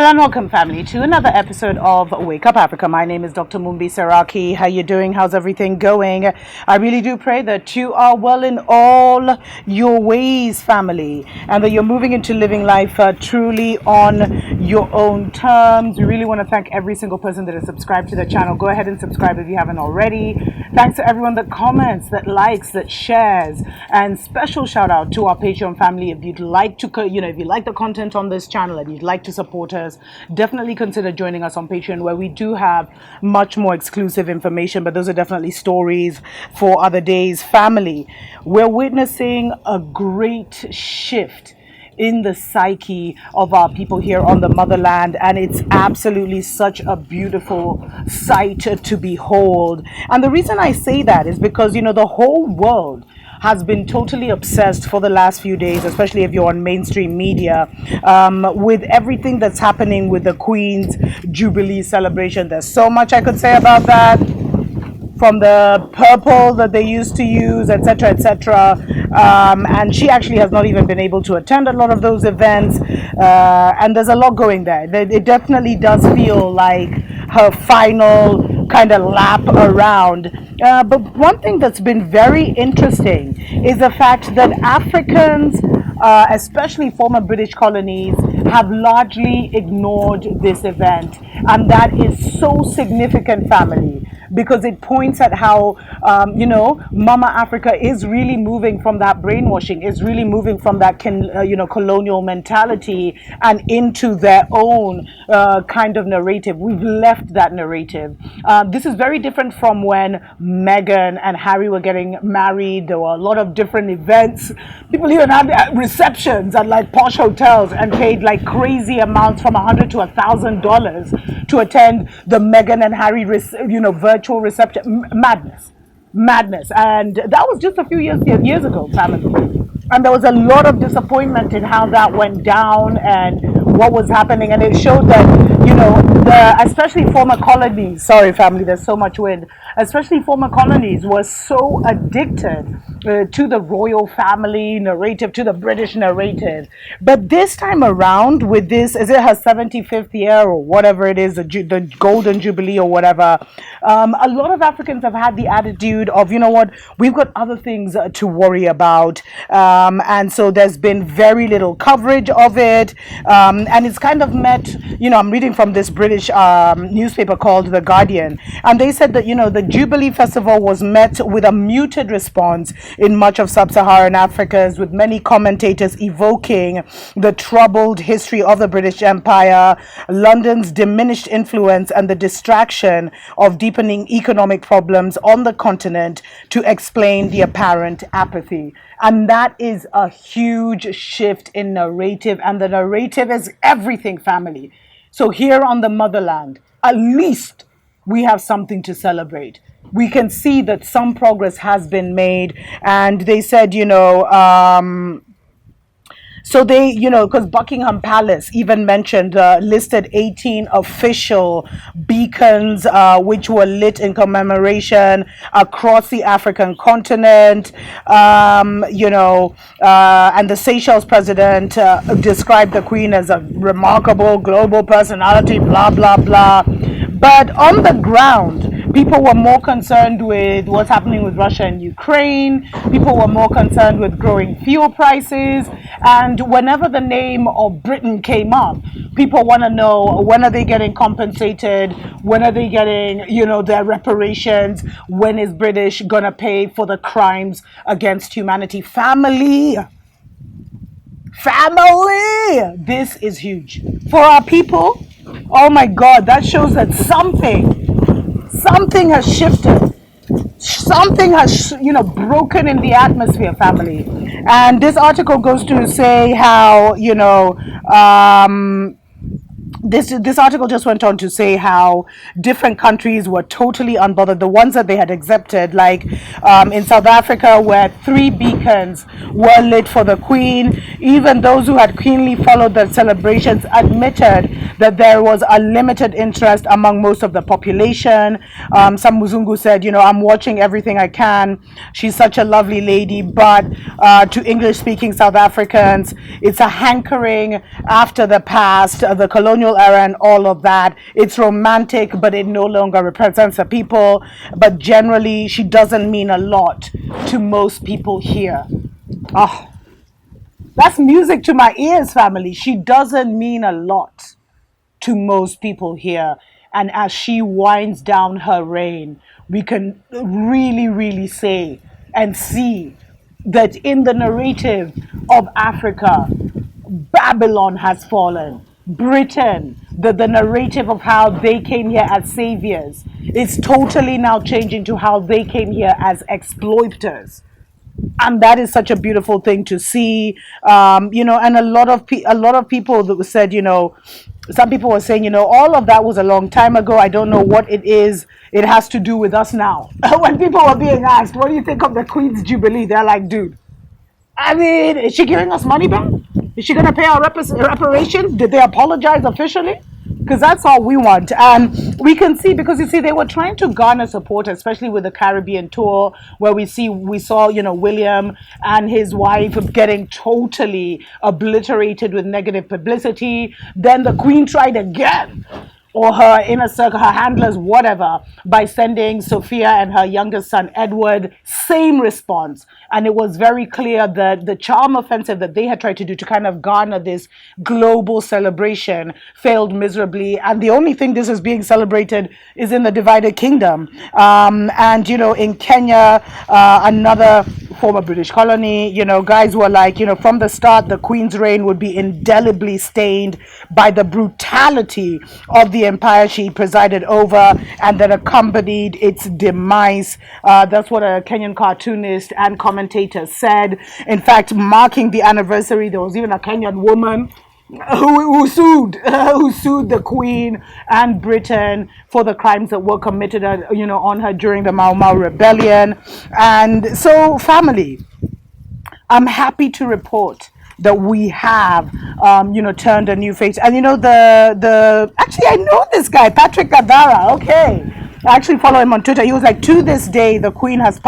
Hello and welcome, family, to another episode of Wake Up Africa. My name is Dr. Mumbi Saraki. How you doing? How's everything going? I really do pray that you are well in all your ways, family, and that you're moving into living life truly on your own terms. We really want to thank every single person that is subscribed to the channel. Go ahead and subscribe if you haven't already. Thanks to everyone that comments, that likes, that shares, and special shout out to our Patreon family. If you'd like to, if you like the content on this channel and you'd like to support us, definitely consider joining us on Patreon, where we do have much more exclusive information, but those are definitely stories for other days. Family, we're witnessing a great shift in the psyche of our people here on the motherland, and it's absolutely such a beautiful sight to behold. And the reason I say that is because the whole world has been totally obsessed for the last few days, especially if you're on mainstream media, with everything that's happening with the Queen's Jubilee celebration. There's so much I could say about that, from the purple that they used to use, etc., etc. And she actually has not even been able to attend a lot of those events, and there's a lot going there. It definitely does feel like her final kind of lap around. But one thing that's been very interesting is the fact that Africans, especially former British colonies, have largely ignored this event. And that is so significant, family, because it points at how, Mama Africa is really moving from that brainwashing, is really moving from that, colonial mentality and into their own kind of narrative. We've left that narrative. This is very different from when Meghan and Harry were getting married. There were a lot of different events. People even had receptions at like posh hotels and paid like crazy amounts, from $100 to $1,000, to attend the Meghan and Harry, virtual reception. Madness. And that was just a few years ago, family. And there was a lot of disappointment in how that went down and what was happening. And it showed that, especially former colonies, sorry, family, there's so much wind, especially former colonies were so addicted to the royal family narrative, to the British narrative. But this time around, with this, is it her 75th year or whatever it is, the Golden Jubilee or whatever, a lot of Africans have had the attitude of, we've got other things to worry about. And so there's been very little coverage of it. And it's kind of met, I'm reading from this British newspaper called The Guardian, and they said that, the Jubilee Festival was met with a muted response in much of sub-Saharan Africa, with many commentators evoking the troubled history of the British Empire, London's diminished influence, and the distraction of deepening economic problems on the continent to explain the apparent apathy. And that is a huge shift in narrative, and the narrative is everything, family. So here on the motherland, at least we have something to celebrate. We can see that some progress has been made, and they said, so they, because Buckingham Palace even mentioned, listed 18 official beacons, which were lit in commemoration across the African continent, and the Seychelles president described the Queen as a remarkable global personality, blah, blah, blah. But on the ground, people were more concerned with what's happening with Russia and Ukraine. People were more concerned with growing fuel prices. And whenever the name of Britain came up, people want to know, when are they getting compensated? When are they getting, their reparations? When is British going to pay for the crimes against humanity? Family, this is huge. For our people, oh my God, that shows that something has shifted. Something has, broken in the atmosphere, family. And this article goes to say how, this article just went on to say how different countries were totally unbothered. The ones that they had accepted, like in South Africa, where 3 beacons were lit for the Queen, even those who had keenly followed the celebrations admitted that there was a limited interest among most of the population. Some Muzungu said, I'm watching everything I can. She's such a lovely lady. But to English-speaking South Africans, it's a hankering after the past, the colonial colonial era and all of that. It's romantic, but it no longer represents the people. But generally, she doesn't mean a lot to most people here. Oh, that's music to my ears, family. She doesn't mean a lot to most people here. And as she winds down her reign, we can really, really say and see that in the narrative of Africa, Babylon has fallen. Britain, the narrative of how they came here as saviors, is totally now changing to how they came here as exploiters, and that is such a beautiful thing to see. And a lot of people that said, some people were saying, all of that was a long time ago. I don't know what it is. It has to do with us now. When people were being asked, what do you think of the Queen's Jubilee? They're like, dude, I mean, is she giving us money back? Is she going to pay our reparations? Did they apologize officially? Because that's all we want. And we can see, because you see, they were trying to garner support, especially with the Caribbean tour, where we saw, William and his wife getting totally obliterated with negative publicity. Then the Queen tried again, or her inner circle, her handlers, whatever, by sending Sophia and her youngest son, Edward, same response. And it was very clear that the charm offensive that they had tried to do to kind of garner this global celebration failed miserably. And the only thing this is being celebrated is in the divided kingdom. In Kenya, another former British colony, guys were like, from the start, the Queen's reign would be indelibly stained by the brutality of the empire she presided over and that accompanied its demise. That's what a Kenyan cartoonist and commentator said. In fact, marking the anniversary, there was even a Kenyan woman who sued the Queen and Britain for the crimes that were committed on her during the Mau Mau rebellion. And so, family, I'm happy to report that we have, turned a new face. And actually, I know this guy, Patrick Gadara. Okay. I actually follow him on Twitter. He was like, to this day, the Queen has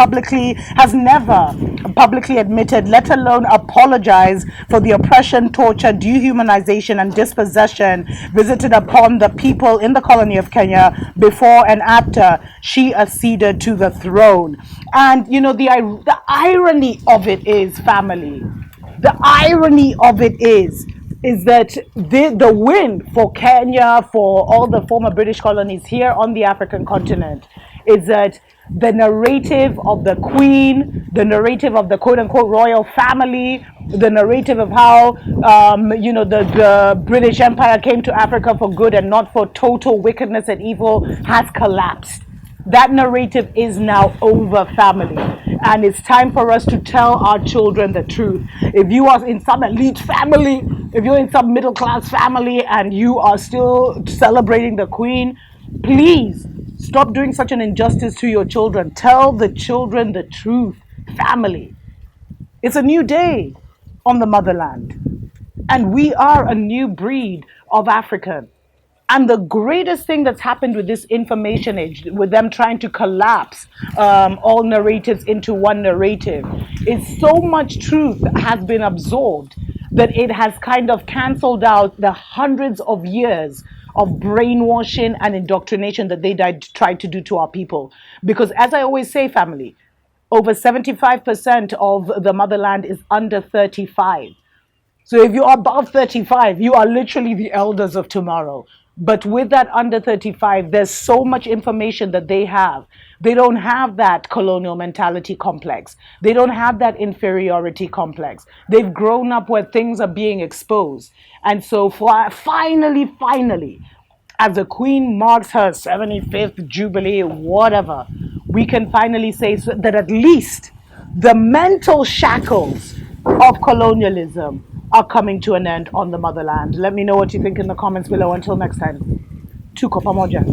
never publicly admitted, let alone apologize for the oppression, torture, dehumanization, and dispossession visited upon the people in the colony of Kenya before and after she acceded to the throne. And, the irony of it is, family, the irony of it is that the win for Kenya, for all the former British colonies here on the African continent, is that the narrative of the Queen, the narrative of the quote-unquote royal family, the narrative of how, the British Empire came to Africa for good and not for total wickedness and evil has collapsed. That narrative is now over, family. And it's time for us to tell our children the truth. If you are in some elite family, if you're in some middle class family and you are still celebrating the Queen, please stop doing such an injustice to your children. Tell the children the truth, family. It's a new day on the motherland. And we are a new breed of African. And the greatest thing that's happened with this information age, with them trying to collapse all narratives into one narrative, is so much truth has been absorbed that it has kind of canceled out the hundreds of years of brainwashing and indoctrination that they tried to do to our people. Because as I always say, family, over 75% of the motherland is under 35. So if you are above 35, you are literally the elders of tomorrow. But with that under 35, there's so much information that they have. They don't have that colonial mentality complex. They don't have that inferiority complex. They've grown up where things are being exposed. And so finally, as the Queen marks her 75th Jubilee, whatever, we can finally say that at least the mental shackles of colonialism are coming to an end on the motherland. Let me know what you think in the comments below. Until next time, tuko pamoja.